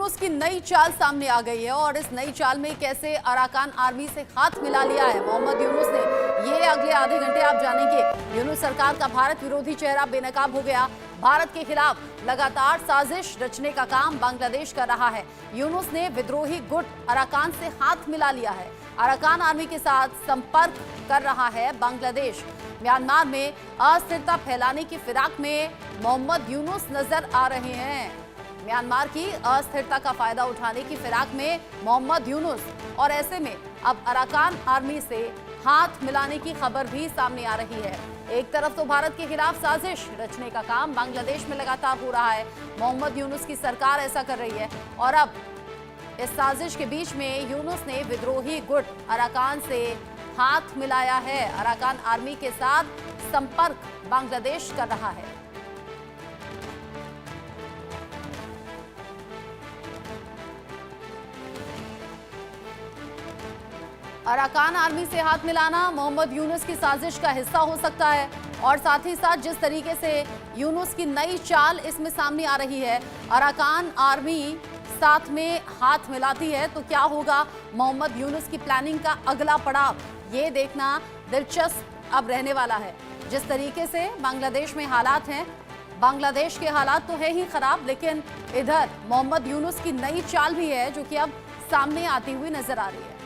यूनुस की नई चाल सामने आ गई है और इस नई चाल में कैसे अराकान आर्मी से हाथ मिला लिया है मोहम्मद यूनुस ने, ये अगले आधे घंटे आप जानेंगे। यूनुस सरकार का भारत विरोधी चेहरा बेनकाब हो गया। भारत के खिलाफ लगातार साजिश रचने का काम बांग्लादेश कर रहा है। यूनुस ने विद्रोही गुट अराकान से हाथ मिला लिया है। अराकान आर्मी के साथ संपर्क कर रहा है बांग्लादेश। म्यांमार में अस्थिरता फैलाने की फिराक में मोहम्मद यूनुस नजर आ रहे हैं। म्यांमार की अस्थिरता का फायदा उठाने की फिराक में मोहम्मद यूनुस, और ऐसे में अब अराकान आर्मी से हाथ मिलाने की खबर भी सामने आ रही है। एक तरफ तो भारत के खिलाफ साजिश रचने का काम बांग्लादेश में लगातार हो रहा है। मोहम्मद यूनुस की सरकार ऐसा कर रही है और अब इस साजिश के बीच में यूनुस ने विद्रोही गुट अराकान से हाथ मिलाया है। अराकान आर्मी के साथ संपर्क बांग्लादेश कर रहा है। अराकान आर्मी से हाथ मिलाना मोहम्मद यूनुस की साजिश का हिस्सा हो सकता है और साथ ही साथ जिस तरीके से यूनुस की नई चाल इसमें सामने आ रही है, अराकान आर्मी साथ में हाथ मिलाती है तो क्या होगा मोहम्मद यूनुस की प्लानिंग का अगला पड़ाव, ये देखना दिलचस्प अब रहने वाला है। जिस तरीके से बांग्लादेश में हालात हैं, बांग्लादेश के हालात तो है ही खराब, लेकिन इधर मोहम्मद यूनुस की नई चाल भी है जो कि अब सामने आती हुई नजर आ रही है।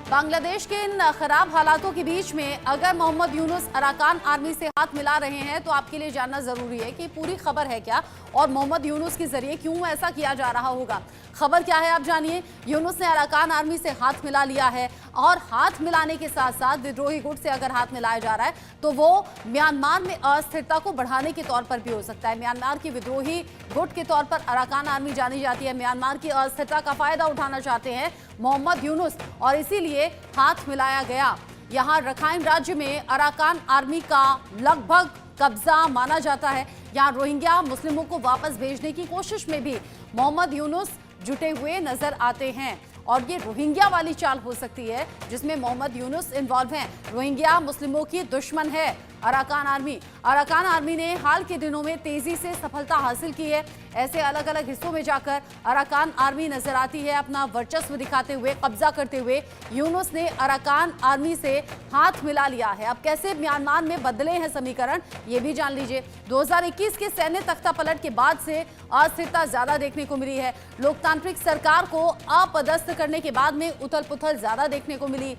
बांग्लादेश के इन खराब हालातों के बीच में अगर मोहम्मद यूनुस अराकान आर्मी से हाथ मिला रहे हैं तो आपके लिए जानना जरूरी है कि पूरी खबर है क्या और मोहम्मद यूनुस के जरिए क्यों ऐसा किया जा रहा होगा। खबर क्या है आप जानिए। यूनुस ने अराकान आर्मी से हाथ मिला लिया है और हाथ मिलाने के साथ साथ विद्रोही गुट से अगर हाथ मिलाया जा रहा है तो वो म्यांमार में अस्थिरता को बढ़ाने के तौर पर भी हो सकता है। म्यांमार की विद्रोही गुट के तौर पर अराकान आर्मी जानी जाती है। म्यांमार की अस्थिरता का फायदा उठाना चाहते हैं मोहम्मद यूनुस और इसीलिए हाथ मिलाया गया। यहां रखाइन राज्य में अराकान आर्मी का लगभग कब्जा माना जाता है। यहां रोहिंग्या मुस्लिमों को वापस भेजने की कोशिश में भी मोहम्मद यूनुस जुटे हुए नजर आते हैं और ये रोहिंग्या वाली चाल हो सकती है जिसमें मोहम्मद यूनुस इन्वॉल्व हैं। रोहिंग्या मुस्लिमों की दुश्मन है अराकान आर्मी। अराकान आर्मी ने हाल के दिनों में तेजी से सफलता हासिल की है। ऐसे अलग अलग हिस्सों में जाकर अराकान आर्मी नजर आती है अपना वर्चस्व दिखाते हुए, कब्जा करते हुए। यूनुस ने अराकान आर्मी से हाथ मिला लिया है। अब कैसे म्यांमार में बदले हैं समीकरण, ये भी जान लीजिए। 2021 के सैन्य तख्तापलट के बाद से अस्थिरता ज्यादा देखने को मिली है। लोकतांत्रिक सरकार को अपदस्थ करने के बाद में उथल पुथल ज्यादा देखने को मिली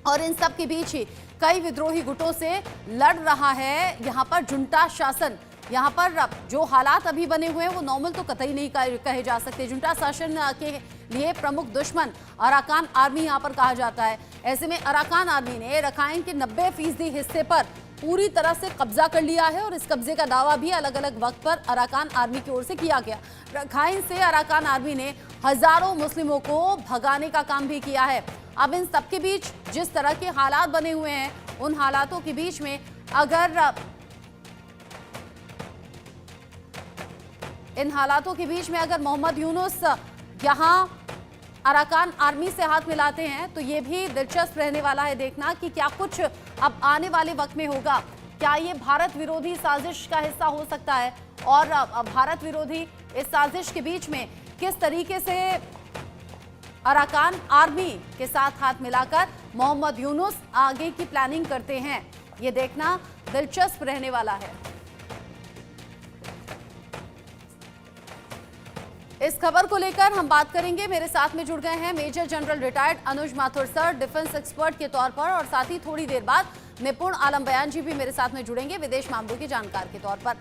और इन सब के बीच ही कई विद्रोही गुटों से लड़ रहा है यहाँ पर जुंटा शासन। यहाँ पर जो हालात अभी बने हुए हैं वो नॉर्मल तो कतई नहीं कहे जा सकते। जुंटा शासन के लिए प्रमुख दुश्मन अराकान आर्मी यहाँ पर कहा जाता है। ऐसे में अराकान आर्मी ने रखाइन के 90% हिस्से पर पूरी तरह से कब्जा कर लिया है और इस कब्जे का दावा भी अलग अलग वक्त पर अराकान आर्मी की ओर से किया गया। रखाइन से अराकान आर्मी ने हजारों मुस्लिमों को भगाने का काम भी किया है। अब इन सबके बीच जिस तरह के हालात बने हुए हैं, उन हालातों के बीच में अगर मोहम्मद यूनुस यहां अराकान आर्मी से हाथ मिलाते हैं तो ये भी दिलचस्प रहने वाला है देखना कि क्या कुछ अब आने वाले वक्त में होगा। क्या ये भारत विरोधी साजिश का हिस्सा हो सकता है और भारत विरोधी इस साजिश के बीच में किस तरीके से अराकान आर्मी के साथ हाथ मिलाकर मोहम्मद यूनुस आगे की प्लानिंग करते हैं, ये देखना दिलचस्प रहने वाला है। इस खबर को लेकर हम बात करेंगे। मेरे साथ में जुड़ गए हैं मेजर जनरल रिटायर्ड अनुज माथुर सर, डिफेंस एक्सपर्ट के तौर पर, और साथ ही थोड़ी देर बाद निपुण आलम बयान जी भी मेरे साथ में जुड़ेंगे विदेश मामलों के जानकार के तौर पर।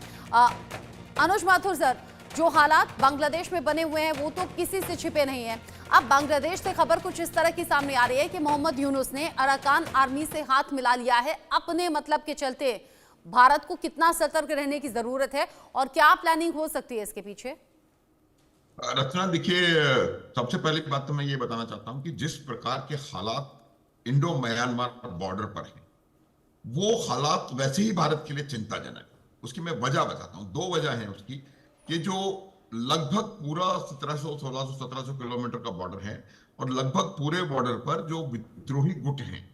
अनुज माथुर सर, जो हालात बांग्लादेश में बने हुए हैं वो तो किसी से छिपे नहीं है। अब बांग्लादेश से खबर कुछ इस तरह की सामने आ रही है कि मोहम्मद यूनुस ने अराकान आर्मी से हाथ मिला लिया है अपने मतलब के चलते। भारत को कितना सतर्क रहने की जरूरत है और क्या प्लानिंग हो सकती है इसके पीछे? रचना, देखिए, सबसे पहली बात तो मैं ये बताना चाहता हूं कि जिस प्रकार के हालात इंडो म्यांमार बॉर्डर पर हैं, वो हालात वैसे ही भारत के लिए चिंताजनक है। उसकी मैं वजह बताता हूं। 2 वजह है उसकी कि जो लगभग पूरा 1700, 1600, 1700 किलोमीटर का बॉर्डर है और लगभग पूरे बॉर्डर पर जो विद्रोही गुट हैं,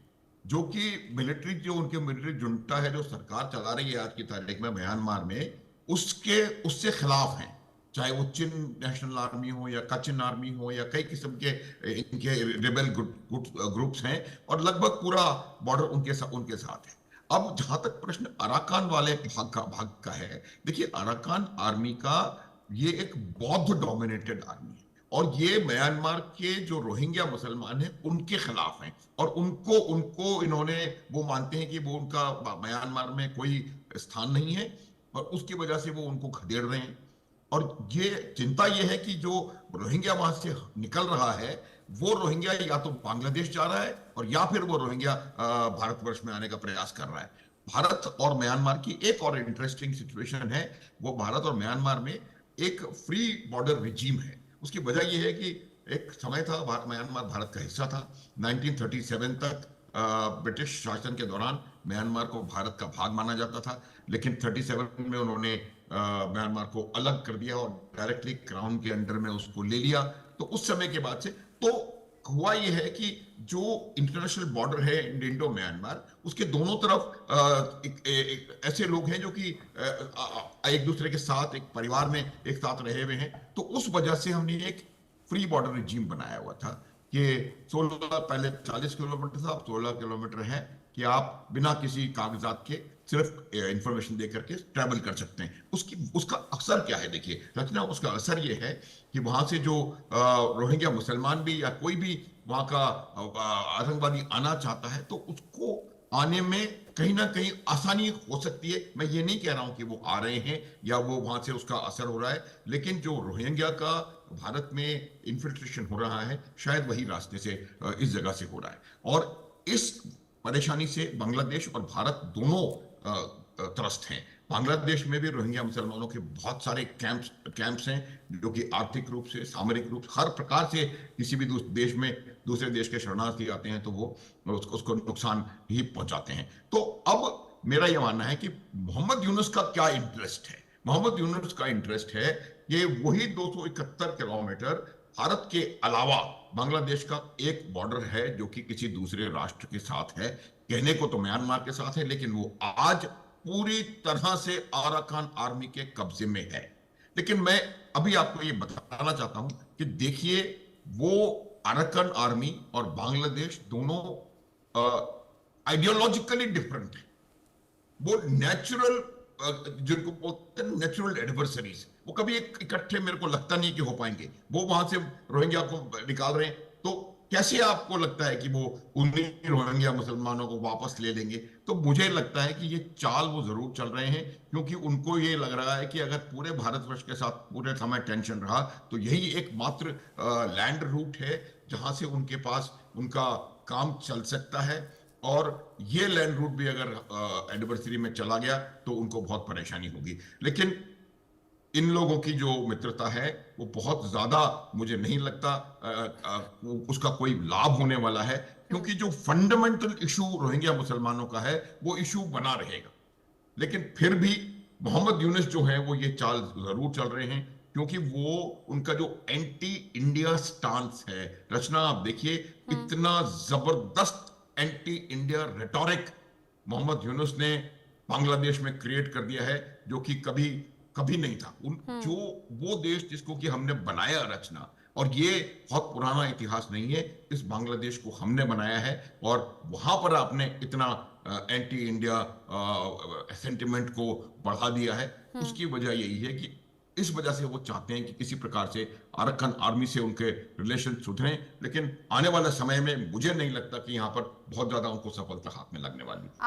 जो कि मिलिट्री, जो उनके मिलिट्री जुंटा है जो सरकार चला रही है आज की तारीख में म्यांमार में, उसके उससे खिलाफ हैं, चाहे वो चिन नेशनल आर्मी हो या कचिन आर्मी हो या कई किस्म के इनके रिबेल ग्रुप्स हैं, और लगभग पूरा बॉर्डर उनके साथ है। अब जहां तक प्रश्न अराकान वाले भाग का है, देखिए अराकान आर्मी का ये एक बौद्ध डोमिनेटेड आर्मी है, और ये म्यांमार के जो रोहिंग्या मुसलमान हैं उनके खिलाफ हैं, और उनको उनको इन्होंने, वो मानते हैं कि वो उनका म्यांमार में कोई स्थान नहीं है, और उसकी वजह से वो उनको खदेड़ रहे हैं। और ये चिंता ये है कि जो रोहिंग्या वहां से निकल रहा है, वो रोहिंग्या या तो बांग्लादेश जा रहा है, और या फिर वो रोहिंग्या भारतवर्ष में आने का प्रयास कर रहा है। भारत और म्यांमार की एक और इंटरेस्टिंग सिचुएशन है, वो भारत और म्यांमार में एक फ्री बॉर्डर रिजीम है। उसकी वजह यह है कि एक समय था म्यांमार भारत का हिस्सा था। 1937 तक ब्रिटिश शासन के दौरान म्यांमार को भारत का भाग माना जाता था, लेकिन 37 में उन्होंने म्यांमार को अलग कर दिया और डायरेक्टली क्राउन के अंडर में उसको ले लिया। तो उस समय के बाद से तो हुआ यह है कि जो इंटरनेशनल बॉर्डर है इंडो म्यांमार, उसके दोनों तरफ ऐसे लोग हैं जो कि एक दूसरे के साथ एक परिवार में एक साथ रहे हुए हैं। तो उस वजह से हमने एक फ्री बॉर्डर रिजीम बनाया हुआ था कि 16 पहले 40 किलोमीटर था, अब 16 किलोमीटर है कि आप बिना किसी कागजात के सिर्फ इंफॉर्मेशन देकर के ट्रैवल कर सकते हैं। उसका असर क्या है, देखिए रचना, उसका असर ये है कि वहां से जो रोहिंग्या मुसलमान भी या कोई भी वहां का आतंकवादी आना चाहता है, तो उसको आने में कहीं ना कहीं आसानी हो सकती है। मैं ये नहीं कह रहा हूं कि वो आ रहे हैं या वो वहां से उसका असर हो रहा है, लेकिन जो रोहिंग्या का भारत में इन्फिल्ट्रेशन हो रहा है, शायद वही रास्ते से इस जगह से हो रहा है। और इस परेशानी से बांग्लादेश और भारत दोनों त्रस्त हैं। बांग्लादेश में भी रोहिंग्या मुसलमानों के बहुत सारे कैंप्स हैं जो कि आर्थिक रूप से, सामरिक रूप से, हर प्रकार से किसी भी देश में दूसरे देश के शरणार्थी आते हैं तो वो उसको नुकसान ही पहुंचाते हैं। तो अब मेरा यह मानना है कि मोहम्मद यूनुस का क्या इंटरेस्ट है। मोहम्मद यूनुस का इंटरेस्ट है कि वही 271 किलोमीटर भारत के अलावा बांग्लादेश का एक बॉर्डर है जो कि किसी दूसरे राष्ट्र के साथ है। कहने को तो म्यांमार के साथ है, लेकिन वो आज पूरी तरह से अराकान आर्मी के कब्जे में है। लेकिन मैं अभी आपको ये बताना चाहता हूं कि देखिए, वो अराकान आर्मी और बांग्लादेश दोनों आइडियोलॉजिकली डिफरेंट है। वो नेचुरल, जिनको बोलते हैं नेचुरल एडवर्सरीज, वो कभी एक इकट्ठे मेरे को लगता नहीं कि हो पाएंगे। वो वहां से रोहिंग्या को निकाल रहे हैं, तो कैसे आपको लगता है कि वो उन्हीं रोहिंग्या मुसलमानों को वापस ले लेंगे? तो मुझे लगता है कि ये चाल वो जरूर चल रहे हैं, क्योंकि उनको ये लग रहा है कि अगर पूरे भारतवर्ष के साथ पूरे समय टेंशन रहा तो यही एकमात्र लैंड रूट है जहां से उनके पास उनका काम चल सकता है। और ये लैंड रूट भी अगर एडवर्सरी में चला गया तो उनको बहुत परेशानी होगी। लेकिन इन लोगों की जो मित्रता है वो बहुत ज्यादा, मुझे नहीं लगता उसका कोई लाभ होने वाला है, क्योंकि जो फंडामेंटल इशू रोहिंग्या मुसलमानों का है वो इशू बना रहेगा। लेकिन फिर भी मोहम्मद यूनुस जो है वो ये चाल जरूर चल रहे हैं, क्योंकि वो उनका जो एंटी इंडिया स्टांस है, रचना आप देखिए, इतना जबरदस्त anti India rhetoric Mohammad Yunus ने बांग्लादेश में क्रिएट कर दिया है, जो कि कभी कभी नहीं था। जो वो देश जिसको कि हमने बनाया, रचना, और ये बहुत पुराना इतिहास नहीं है, इस बांग्लादेश को हमने बनाया है, और वहां पर आपने इतना एंटी इंडिया सेंटिमेंट को बढ़ा दिया है। उसकी वजह यही है कि इस वजह से वो चाहते हैं कि किसी प्रकार से अराकान आर्मी से उनके रिलेशन सुधरें, लेकिन आने वाले समय में मुझे नहीं लगता कि यहाँ पर बहुत ज्यादा उनको सफलता हाथ में लगने वाली।